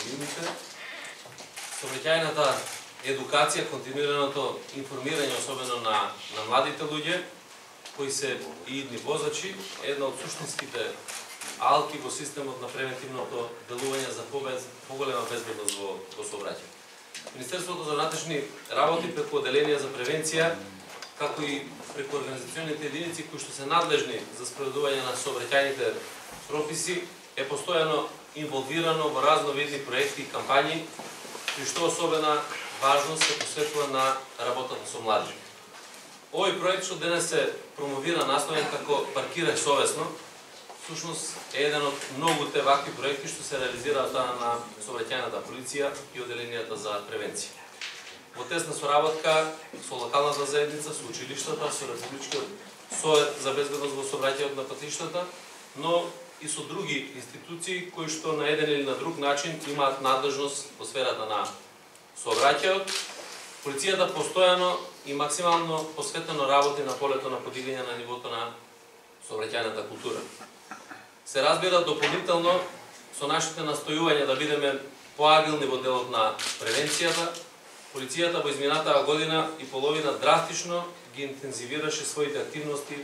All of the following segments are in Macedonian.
цивилните, сообраќајната едукација, континуираното информирање, особено на младите луѓе, кои се и идни возачи, една од суштинските алки во системот на превентивното делување за поголема безбедност во сообраќај. Министерството за внатрешни работи преку Оделенија за превенција, како и преку организационите единици кои што се надлежни за спроведување на сообраќајните прописи, е постојано инволвирано во разновидни проекти и кампањи, при што особена важност се посветува на работата со млади. Овој проект што денес се промовира насловен како Паркирај совесно, всушност е еден од многуте вакви проекти што се реализираат на сообраќајната полиција и Оделенијата за превенција. Во тесна соработка со локалната заедница, со училиштата, со Републичкиот совет за безбедност во сообраќајот на патиштата, но и со други институции кои што на еден или на друг начин имаат надлежност во сферата на сообраќајот. Полицијата постојано и максимално посветено работи на полето на подигање на нивото на сообраќајната култура. Се разбира дополнително со нашите настојувања да бидеме поагилни во делот на превенцијата, полицијата во изминатава година и половина драстично ги интензивираше своите активности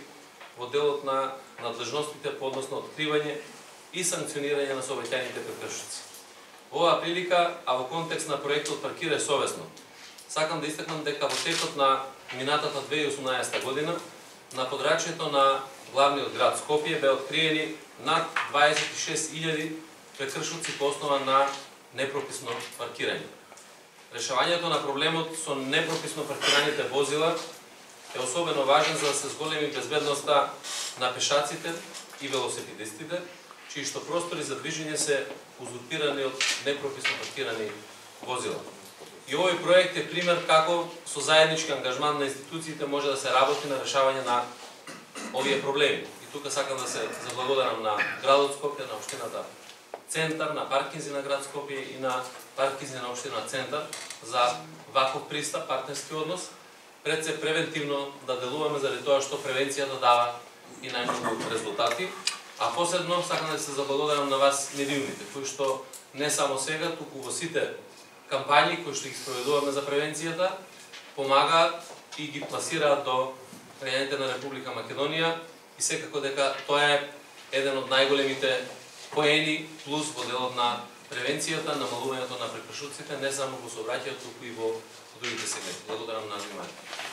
во делот на надлежностите по однос на откривање и санкционирање на сообраќајните прекршоци. Во оваа прилика, а во контекст на проектот Паркирај совесно, сакам да истакнам дека во текот на минатата 2018 година на подрачјето на главниот град Скопје беа откриени над 26.000 прекршоци по основа на непрописно паркирање. Решавањето на проблемот со непрописно паркираните возила е особено важен за да се зголеми безбедноста на пешаците и велосипедистите, чии што простори за движење се узурпирани од непрописно паркирани возила. И овој проект е пример како со заеднички ангажман на институциите може да се работи на решавање на овие проблеми. И тука сакам да се заблагодарам на градот Скопје, на општината Центар, на паркинзи на град Скопје и на паркинзи на општина Центар за ваков пристап, партнерски однос, пред се превентивно да делуваме заради тоа што превенцијата дава и најмногу резултати. А посебно сакам да се заблагодарам на вас медиумите, кои што не само сега, туку во сите кампањи кои што ги спроведуваме за превенцијата, помагаат и ги пласираат до граѓаните на Република Македонија и секако дека тоа е еден од најголемите поени плюс во делот на превенцијата, намалувањето на прекршоците, не само во сообраќајот, туку и во другите сегменти. Благодарам на вниманието.